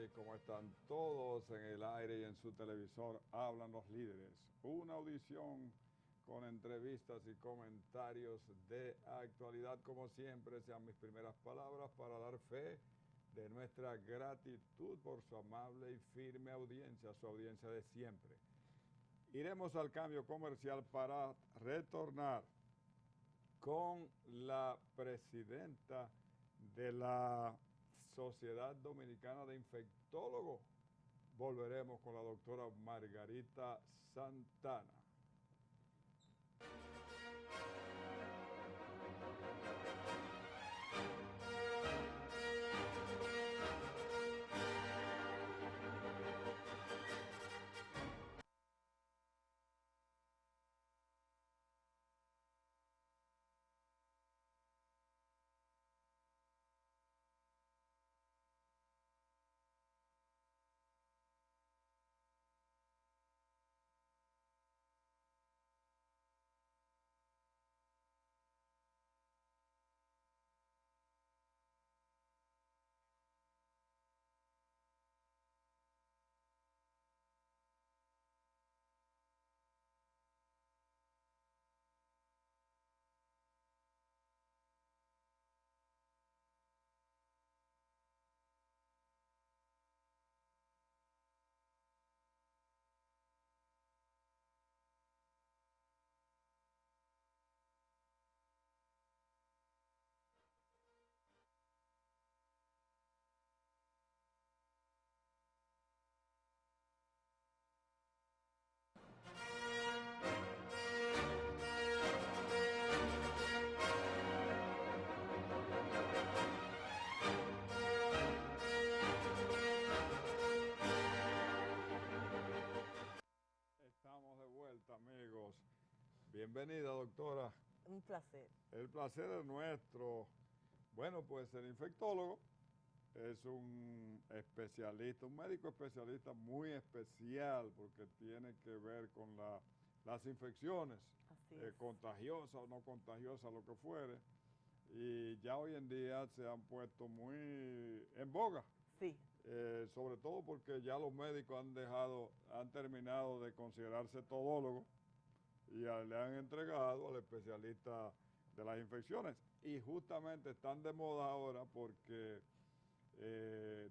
¿Cómo están todos en el aire y en su televisor? Hablan los líderes. Una audición con entrevistas y comentarios de actualidad, como siempre, sean mis primeras palabras para dar fe de nuestra gratitud por su amable y firme audiencia, su audiencia de siempre. Iremos al cambio comercial para retornar con la presidenta de la Sociedad Dominicana de Infectólogos. Volveremos con la doctora Margarita Santana. Estamos de vuelta, amigos. Bienvenida, doctora. Un placer. El placer es nuestro. Bueno, pues el infectólogo es un especialista, un médico especialista muy especial porque tiene que ver con las infecciones, contagiosas o no contagiosas, lo que fuere. Y ya hoy en día se han puesto muy en boga. Sí. Sobre todo porque ya los médicos han terminado de considerarse todólogos y le han entregado al especialista de las infecciones. Y justamente están de moda ahora porque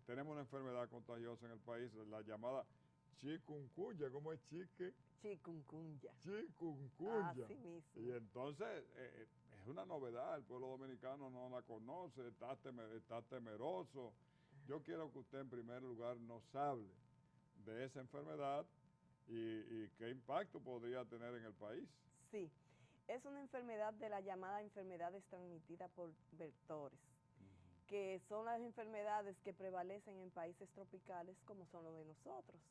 tenemos una enfermedad contagiosa en el país, la llamada chikungunya. ¿Cómo es chique? Chikungunya. Chikungunya. Así mismo. Y entonces es una novedad, el pueblo dominicano no la conoce, está temeroso. Yo quiero que usted en primer lugar nos hable de esa enfermedad y qué impacto podría tener en el país. Sí, es una enfermedad de la llamada enfermedades transmitidas por vectores, que son las enfermedades que prevalecen en países tropicales como son los de nosotros.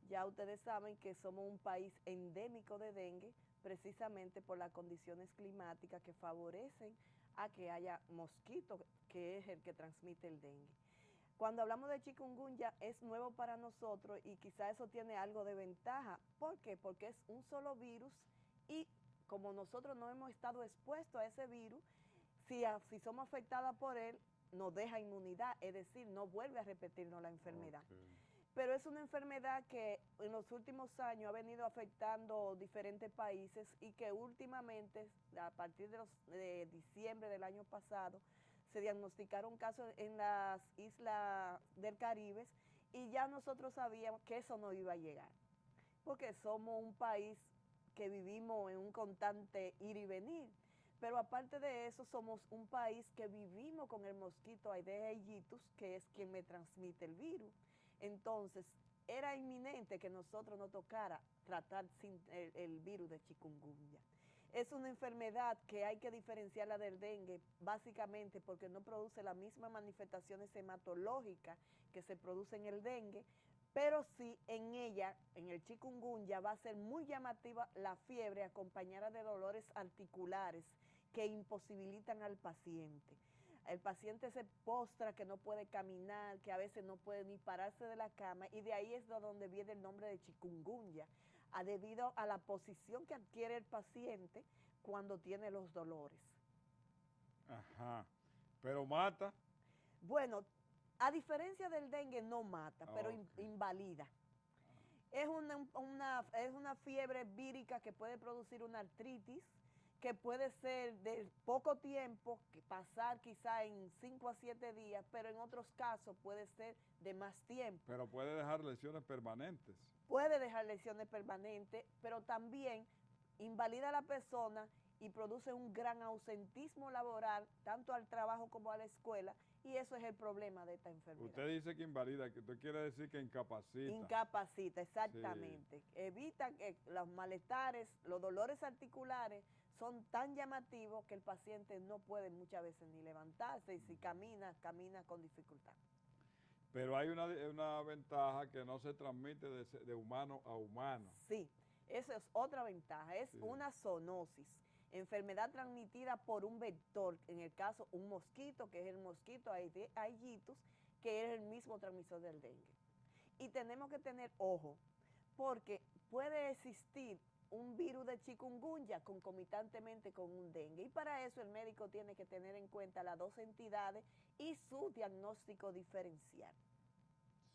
Ya ustedes saben que somos un país endémico de dengue, precisamente por las condiciones climáticas que favorecen a que haya mosquito, que es el que transmite el dengue. Cuando hablamos de chikungunya es nuevo para nosotros y quizá eso tiene algo de ventaja. ¿Por qué? Porque es un solo virus y como nosotros no hemos estado expuestos a ese virus, si somos afectadas por él, nos deja inmunidad, es decir, no vuelve a repetirnos la enfermedad. Okay. Pero es una enfermedad que en los últimos años ha venido afectando diferentes países y que últimamente, a partir de diciembre del año pasado, se diagnosticaron casos en las islas del Caribe y ya nosotros sabíamos que eso no iba a llegar, porque somos un país que vivimos en un constante ir y venir, pero aparte de eso somos un país que vivimos con el mosquito Aedes aegyptus, que es quien me transmite el virus. Entonces, era inminente que nosotros nos tocara tratar sin el virus de chikungunya. Es una enfermedad que hay que diferenciarla del dengue, básicamente porque no produce las mismas manifestaciones hematológicas que se producen en el dengue, pero sí en ella, en el chikungunya, va a ser muy llamativa la fiebre acompañada de dolores articulares que imposibilitan al paciente. El paciente se postra, que no puede caminar, que a veces no puede ni pararse de la cama, y de ahí es de donde viene el nombre de chikungunya, debido a la posición que adquiere el paciente cuando tiene los dolores. Ajá, pero mata. Bueno, A diferencia del dengue, no mata, pero invalida. Es una fiebre vírica que puede producir una artritis, que puede ser de poco tiempo, que pasar quizá en 5 a 7 días, pero en otros casos puede ser de más tiempo. Pero puede dejar lesiones permanentes. Puede dejar lesiones permanentes, pero también invalida a la persona y produce un gran ausentismo laboral, tanto al trabajo como a la escuela, y eso es el problema de esta enfermedad. Usted dice que invalida, que usted quiere decir que incapacita. Incapacita, exactamente. Sí. Evita que los malestares, los dolores articulares son tan llamativos que el paciente no puede muchas veces ni levantarse, y si camina con dificultad. Pero hay una ventaja que no se transmite de humano a humano. Sí, esa es otra ventaja, es una zoonosis, enfermedad transmitida por un vector, en el caso un mosquito, que es el mosquito Aedes, que es el mismo transmisor del dengue. Y tenemos que tener ojo, porque puede existir un virus de chikungunya concomitantemente con un dengue, y para eso el médico tiene que tener en cuenta las dos entidades y su diagnóstico diferencial.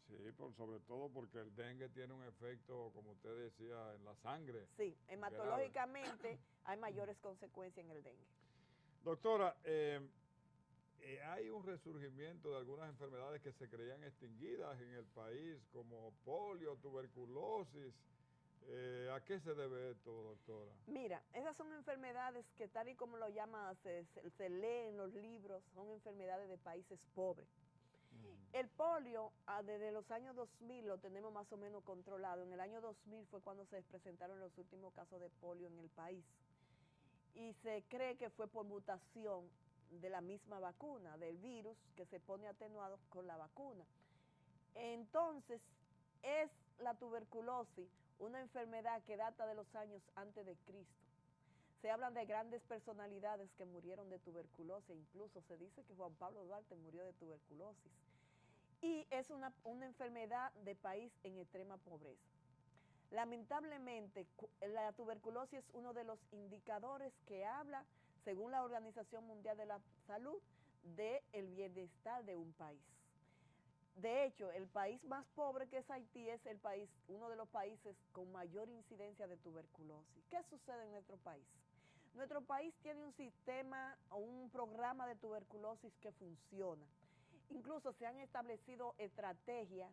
Sí, sobre todo porque el dengue tiene un efecto, como usted decía, en la sangre. Sí, hematológicamente hay mayores consecuencias en el dengue. Doctora, hay un resurgimiento de algunas enfermedades que se creían extinguidas en el país, como polio, tuberculosis. ¿A qué se debe esto, doctora? Mira, esas son enfermedades que tal y como lo llama, se lee en los libros, son enfermedades de países pobres. El polio, desde los años 2000 lo tenemos más o menos controlado. En el año 2000 fue cuando se presentaron los últimos casos de polio en el país. Y se cree que fue por mutación de la misma vacuna, del virus que se pone atenuado con la vacuna. Entonces, es la tuberculosis, una enfermedad que data de los años antes de Cristo. Se hablan de grandes personalidades que murieron de tuberculosis, incluso se dice que Juan Pablo Duarte murió de tuberculosis. Y es una enfermedad de país en extrema pobreza. Lamentablemente, la tuberculosis es uno de los indicadores que habla, según la Organización Mundial de la Salud, del bienestar de un país. De hecho, el país más pobre, que es Haití, es uno de los países con mayor incidencia de tuberculosis. ¿Qué sucede en nuestro país? Nuestro país tiene un sistema o un programa de tuberculosis que funciona. Incluso se han establecido estrategias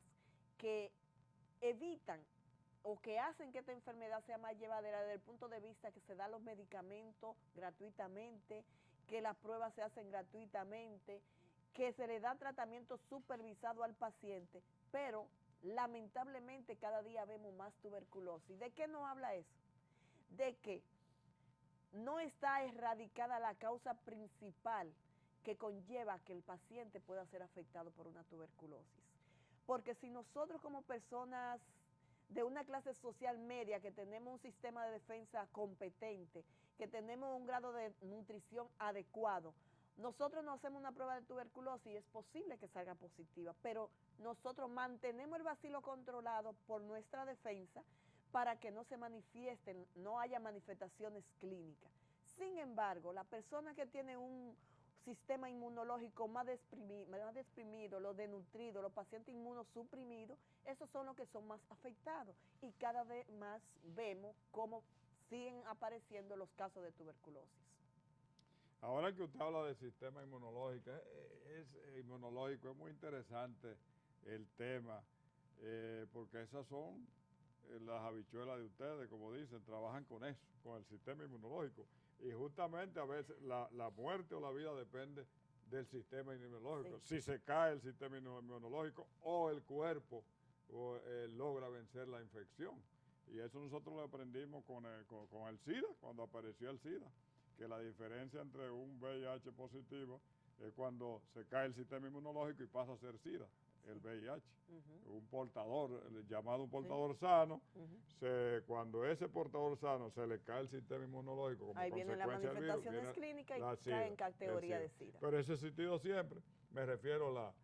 que evitan o que hacen que esta enfermedad sea más llevadera desde el punto de vista que se dan los medicamentos gratuitamente, que las pruebas se hacen gratuitamente, que se le da tratamiento supervisado al paciente, pero lamentablemente cada día vemos más tuberculosis. ¿De qué nos habla eso? De que no está erradicada la causa principal que conlleva que el paciente pueda ser afectado por una tuberculosis. Porque si nosotros como personas de una clase social media, que tenemos un sistema de defensa competente, que tenemos un grado de nutrición adecuado, nosotros nos hacemos una prueba de tuberculosis y es posible que salga positiva, pero nosotros mantenemos el bacilo controlado por nuestra defensa para que no se manifiesten, no haya manifestaciones clínicas. Sin embargo, la persona que tiene un sistema inmunológico más deprimido, los desnutridos, los pacientes inmunosuprimidos, esos son los que son más afectados y cada vez más vemos cómo siguen apareciendo los casos de tuberculosis. Ahora que usted habla del sistema inmunológico, es muy interesante el tema, porque esas son las habichuelas de ustedes, como dicen, trabajan con eso, con el sistema inmunológico. Y justamente a veces la muerte o la vida depende del sistema inmunológico. Sí. Si se cae el sistema inmunológico o el cuerpo logra vencer la infección. Y eso nosotros lo aprendimos con el SIDA, cuando apareció el SIDA, que la diferencia entre un VIH positivo es cuando se cae el sistema inmunológico y pasa a ser SIDA, el VIH. Un portador, llamado un portador sano, cuando ese portador sano se le cae el sistema inmunológico como ahí vienen las manifestaciones virus, clínicas y cae en categoría de SIDA. Pero eso ha existido siempre, me refiero a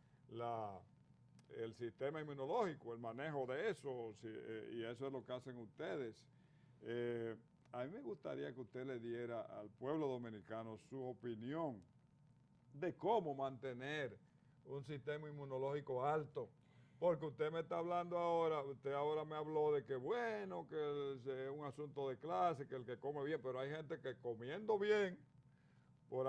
el sistema inmunológico, el manejo de eso, y eso es lo que hacen ustedes. A mí me gustaría que usted le diera al pueblo dominicano su opinión de cómo mantener un sistema inmunológico alto. Porque usted me está hablando ahora, usted ahora me habló de que bueno, que es un asunto de clase, que el que come bien, pero hay gente que comiendo bien, por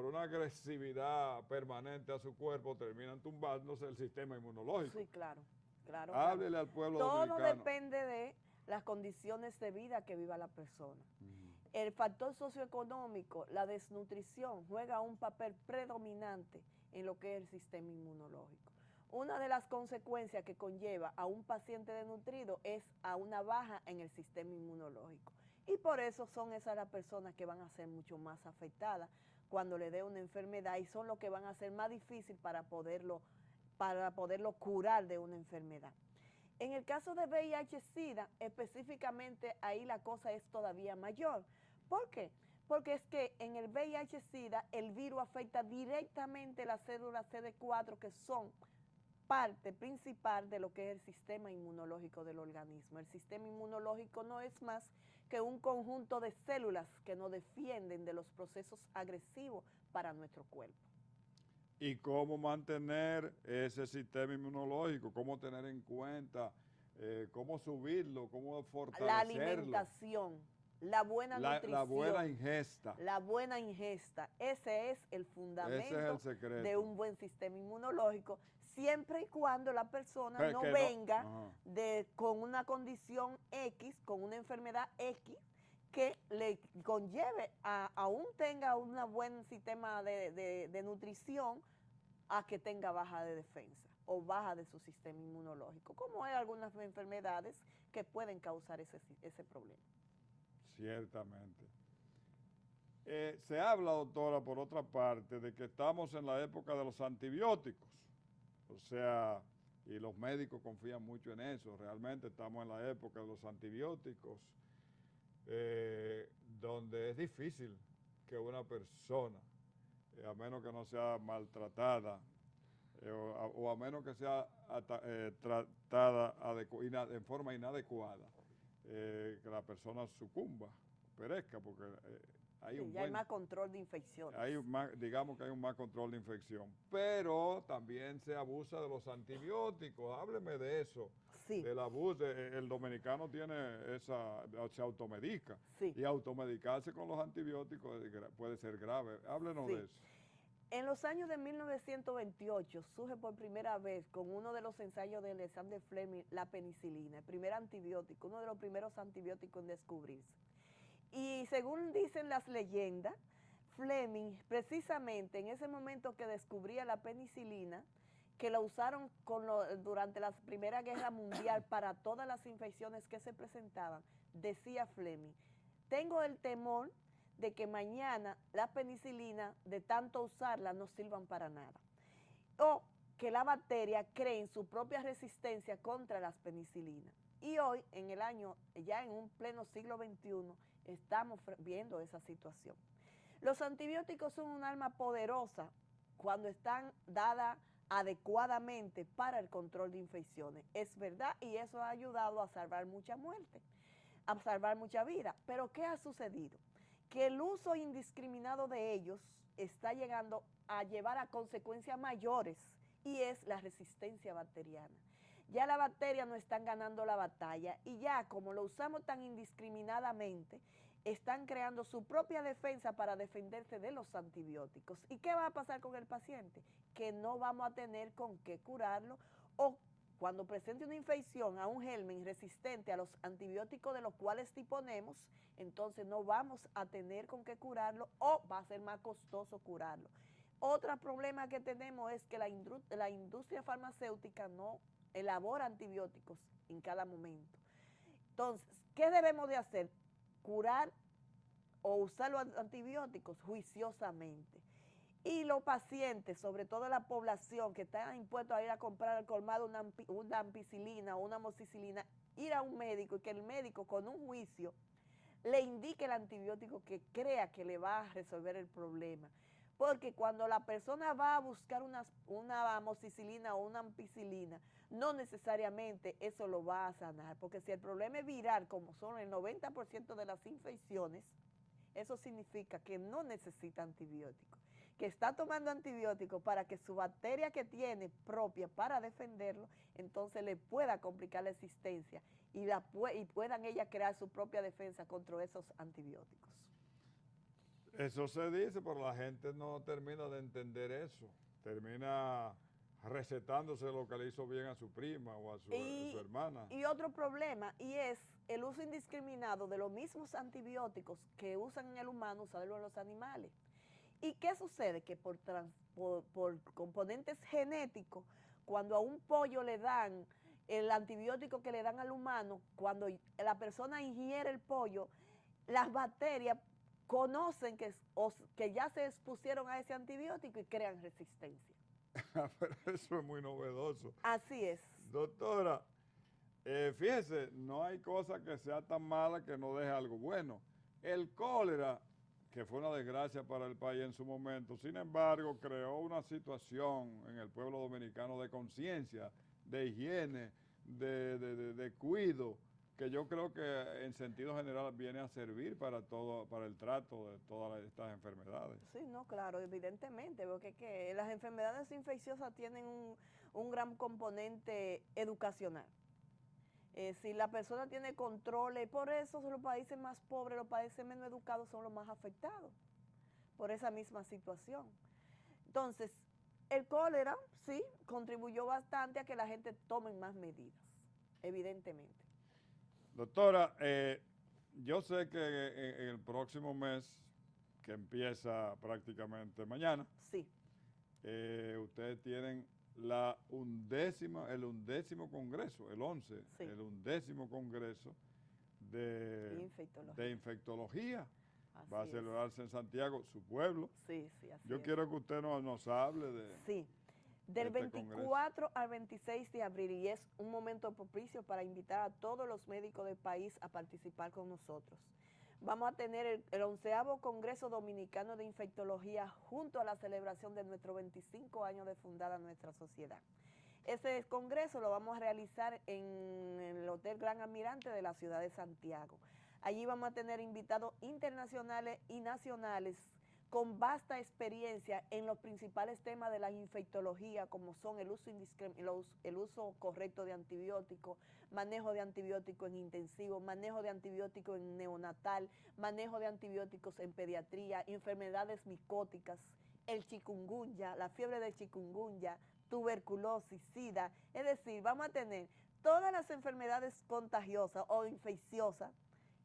una agresividad permanente a su cuerpo, terminan tumbándose el sistema inmunológico. Sí, claro, claro. Háblele claro. al pueblo Todo dominicano. depende de las condiciones de vida que viva la persona. El factor socioeconómico, la desnutrición, juega un papel predominante en lo que es el sistema inmunológico. Una de las consecuencias que conlleva a un paciente desnutrido es a una baja en el sistema inmunológico. Y por eso son esas las personas que van a ser mucho más afectadas cuando le dé una enfermedad y son los que van a ser más difícil para poderlo curar de una enfermedad. En el caso de VIH-Sida, específicamente ahí la cosa es todavía mayor. ¿Por qué? Porque es que en el VIH-Sida el virus afecta directamente las células CD4 que son parte principal de lo que es el sistema inmunológico del organismo. El sistema inmunológico no es más que un conjunto de células que nos defienden de los procesos agresivos para nuestro cuerpo. ¿Y cómo mantener ese sistema inmunológico? ¿Cómo tener en cuenta? ¿Cómo subirlo? ¿Cómo fortalecerlo? La alimentación, la buena nutrición. La buena ingesta. La buena ingesta. Ese es el fundamento de un buen sistema inmunológico, siempre y cuando la persona no venga con una condición X, con una enfermedad X, que le conlleve, aún tenga un buen sistema de nutrición, a que tenga baja de defensa o baja de su sistema inmunológico, como hay algunas enfermedades que pueden causar ese problema. Ciertamente. Se habla, doctora, por otra parte, de que estamos en la época de los antibióticos. O sea, y los médicos confían mucho en eso. Realmente estamos en la época de los antibióticos, donde es difícil que una persona, a menos que no sea maltratada, o a menos que sea tratada en forma inadecuada, que la persona sucumba, perezca, porque hay más control de infecciones. Digamos que hay un más control de infección. Pero también se abusa de los antibióticos. Hábleme de eso. Sí. Del abuso. El dominicano se automedica. Sí. Y automedicarse con los antibióticos puede ser grave. Háblenos de eso. En los años de 1928 surge por primera vez con uno de los ensayos de Alexander Fleming la penicilina, el primer antibiótico, uno de los primeros antibióticos en descubrirse. Y según dicen las leyendas, Fleming, precisamente en ese momento que descubría la penicilina, que la usaron durante la Primera Guerra Mundial para todas las infecciones que se presentaban, decía Fleming, tengo el temor de que mañana la penicilina, de tanto usarla, no sirvan para nada. O que la bacteria creen su propia resistencia contra las penicilinas. Y hoy, ya en un pleno siglo XXI, estamos viendo esa situación. Los antibióticos son un arma poderosa cuando están dadas adecuadamente para el control de infecciones. Es verdad, y eso ha ayudado a salvar mucha muerte, a salvar mucha vida. Pero ¿qué ha sucedido? Que el uso indiscriminado de ellos está llegando a llevar a consecuencias mayores, y es la resistencia bacteriana. Ya las bacterias no están ganando la batalla, y ya como lo usamos tan indiscriminadamente, están creando su propia defensa para defenderse de los antibióticos. ¿Y qué va a pasar con el paciente? Que no vamos a tener con qué curarlo, o cuando presente una infección a un germen resistente a los antibióticos de los cuales disponemos, entonces no vamos a tener con qué curarlo, o va a ser más costoso curarlo. Otro problema que tenemos es que la industria farmacéutica no elabora antibióticos en cada momento. Entonces, ¿qué debemos de hacer? Curar o usar los antibióticos juiciosamente. Y los pacientes, sobre todo la población que está impuesto a ir a comprar al colmado una ampicilina o una amoxicilina, ir a un médico y que el médico con un juicio le indique el antibiótico que crea que le va a resolver el problema. Porque cuando la persona va a buscar una amoxicilina o una ampicilina, no necesariamente eso lo va a sanar, porque si el problema es viral, como son el 90% de las infecciones, eso significa que no necesita antibióticos. que está tomando antibióticos para que su bacteria que tiene propia para defenderlo, entonces le pueda complicar la existencia y puedan ellas crear su propia defensa contra esos antibióticos. Eso se dice, pero la gente no termina de entender eso. Termina recetándose lo que le hizo bien a su prima o a su hermana. Y otro problema, y es el uso indiscriminado de los mismos antibióticos que usan en el humano, usarlo en los animales. ¿Y qué sucede? Que por componentes genéticos, cuando a un pollo le dan el antibiótico que le dan al humano, cuando la persona ingiere el pollo, las bacterias conocen que ya se expusieron a ese antibiótico y crean resistencia. Pero eso es muy novedoso. Así es. Doctora, fíjese, no hay cosa que sea tan mala que no deje algo bueno. El cólera, que fue una desgracia para el país en su momento, sin embargo, creó una situación en el pueblo dominicano de conciencia, de higiene, de cuidado, que yo creo que en sentido general viene a servir para el trato de todas estas enfermedades. Sí, no, claro, evidentemente, porque que las enfermedades infecciosas tienen un gran componente educacional. Si la persona tiene controles, por eso los países más pobres, los países menos educados son los más afectados, por esa misma situación. Entonces, el cólera, sí, contribuyó bastante a que la gente tome más medidas, evidentemente. Doctora, yo sé que en el próximo mes, que empieza prácticamente mañana, sí, ustedes tienen el 11º congreso, el 11, sí, el 11º congreso de infectología. Así va a celebrarse en Santiago, su pueblo. Sí, sí, así Yo quiero que usted nos hable de... Sí. Del 24 al 26 de abril, y es un momento propicio para invitar a todos los médicos del país a participar con nosotros. Vamos a tener el 11º Congreso Dominicano de Infectología junto a la celebración de nuestros 25 años de fundada nuestra sociedad. Ese congreso lo vamos a realizar en el Hotel Gran Almirante de la ciudad de Santiago. Allí vamos a tener invitados internacionales y nacionales con vasta experiencia en los principales temas de la infectología, como son el uso correcto de antibióticos, manejo de antibióticos en intensivo, manejo de antibióticos en neonatal, manejo de antibióticos en pediatría, enfermedades micóticas, el chikungunya, la fiebre del chikungunya, tuberculosis, sida. Es decir, vamos a tener todas las enfermedades contagiosas o infecciosas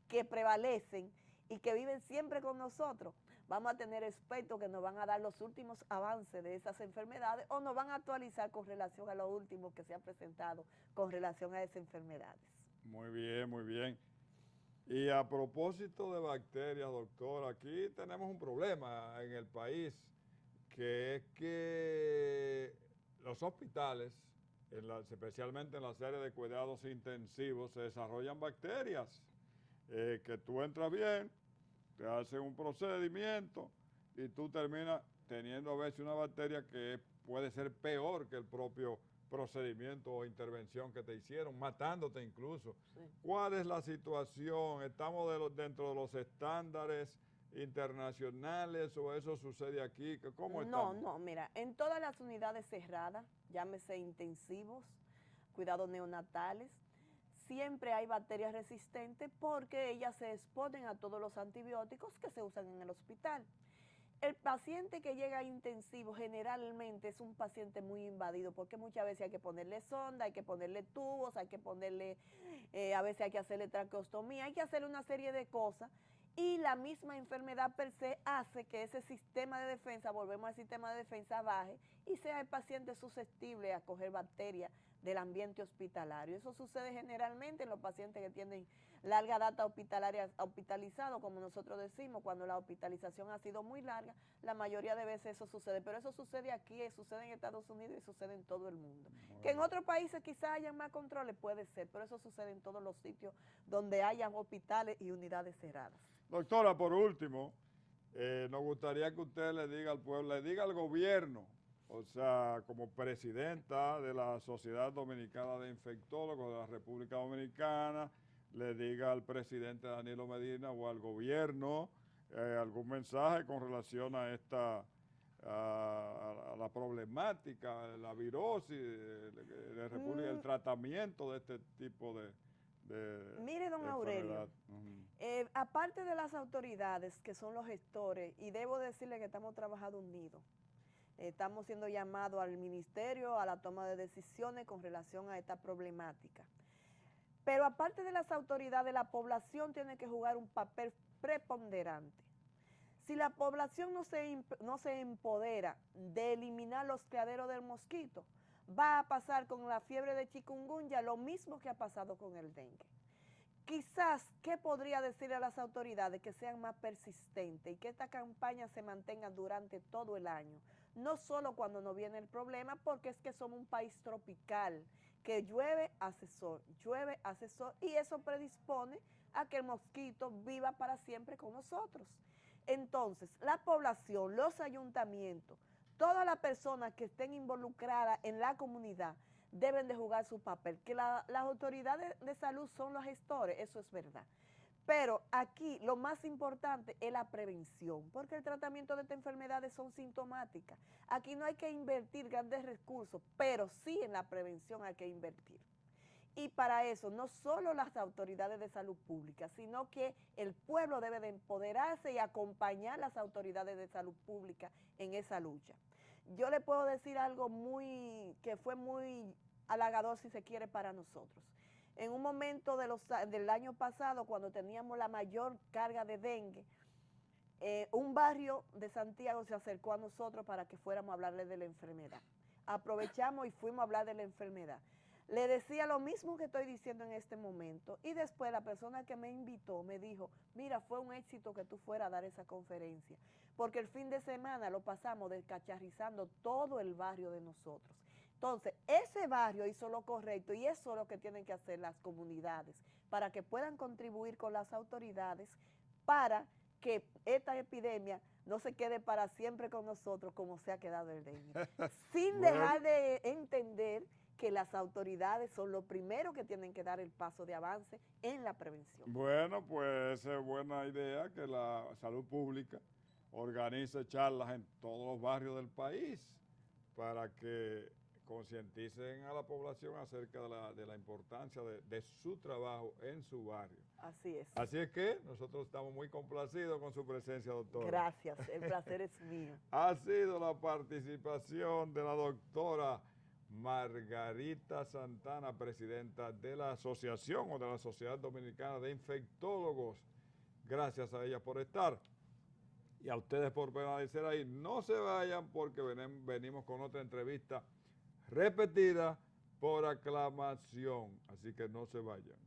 que prevalecen y que viven siempre con nosotros. Vamos a tener expertos que nos van a dar los últimos avances de esas enfermedades o nos van a actualizar con relación a lo último que se ha presentado con relación a esas enfermedades. Muy bien, muy bien. Y a propósito de bacterias, doctor, aquí tenemos un problema en el país, que es que los hospitales, especialmente en las áreas de cuidados intensivos, se desarrollan bacterias, que tú entras bien, te hacen un procedimiento y tú terminas teniendo a veces una bacteria que puede ser peor que el propio procedimiento o intervención que te hicieron, matándote incluso. Sí. ¿Cuál es la situación? ¿Estamos dentro de los estándares internacionales o eso sucede aquí? ¿Cómo estamos? No, mira, en todas las unidades cerradas, llámese intensivos, cuidados neonatales, siempre hay bacterias resistentes porque ellas se exponen a todos los antibióticos que se usan en el hospital. El paciente que llega a intensivo generalmente es un paciente muy invadido porque muchas veces hay que ponerle sonda, hay que ponerle tubos, hay que ponerle, a veces hay que hacerle traqueostomía, hay que hacerle una serie de cosas y la misma enfermedad per se hace que ese sistema de defensa, volvemos al sistema de defensa, baje y sea el paciente susceptible a coger bacterias del ambiente hospitalario. Eso sucede generalmente en los pacientes que tienen larga data hospitalaria, hospitalizados, como nosotros decimos, cuando la hospitalización ha sido muy larga, la mayoría de veces eso sucede, pero eso sucede aquí, sucede en Estados Unidos y sucede en todo el mundo. Que en otros países quizás hayan más controles, puede ser, pero eso sucede en todos los sitios donde hayan hospitales y unidades cerradas. Doctora, por último, nos gustaría que usted le diga al pueblo, le diga al gobierno, o sea, como presidenta de la Sociedad Dominicana de Infectólogos de la República Dominicana, le diga al presidente Danilo Medina o al gobierno algún mensaje con relación a a la problemática, la virosis de República, el tratamiento de este tipo Mire, don de Aurelio, enfermedad. aparte de las autoridades que son los gestores, y debo decirle que estamos trabajando unidos, estamos siendo llamados al ministerio a la toma de decisiones con relación a esta problemática. Pero aparte de las autoridades, la población tiene que jugar un papel preponderante. Si la población no se empodera de eliminar los criaderos del mosquito, va a pasar con la fiebre de chikungunya lo mismo que ha pasado con el dengue. Quizás, ¿qué podría decirle a las autoridades? Que sean más persistentes y que esta campaña se mantenga durante todo el año. No solo cuando nos viene el problema, porque es que somos un país tropical, que llueve, hace sol, y eso predispone a que el mosquito viva para siempre con nosotros. Entonces, la población, los ayuntamientos, todas las personas que estén involucradas en la comunidad deben de jugar su papel. Que las autoridades de salud son los gestores, eso es verdad. Pero aquí lo más importante es la prevención, porque el tratamiento de estas enfermedades son sintomáticas. Aquí no hay que invertir grandes recursos, pero sí en la prevención hay que invertir. Y para eso no solo las autoridades de salud pública, sino que el pueblo debe de empoderarse y acompañar a las autoridades de salud pública en esa lucha. Yo le puedo decir algo que fue muy halagador, si se quiere, para nosotros. En un momento del año pasado, cuando teníamos la mayor carga de dengue, un barrio de Santiago se acercó a nosotros para que fuéramos a hablarle de la enfermedad. Aprovechamos y fuimos a hablar de la enfermedad. Le decía lo mismo que estoy diciendo en este momento, y después la persona que me invitó me dijo, mira, fue un éxito que tú fueras a dar esa conferencia, porque el fin de semana lo pasamos descacharrizando todo el barrio de nosotros. Entonces, ese barrio hizo lo correcto, y eso es lo que tienen que hacer las comunidades, para que puedan contribuir con las autoridades, para que esta epidemia no se quede para siempre con nosotros como se ha quedado el dengue, sin dejar de entender que las autoridades son los primeros que tienen que dar el paso de avance en la prevención. Bueno, pues es buena idea que la salud pública organice charlas en todos los barrios del país para que concienticen a la población acerca de la importancia de su trabajo en su barrio. Así es. Así es que nosotros estamos muy complacidos con su presencia, doctora. Gracias, el placer es mío. Ha sido la participación de la doctora Margarita Santana, presidenta de la Asociación o de la Sociedad Dominicana de Infectólogos. Gracias a ella por estar y a ustedes por permanecer ahí. No se vayan porque venimos con otra entrevista repetida por aclamación, así que no se vayan.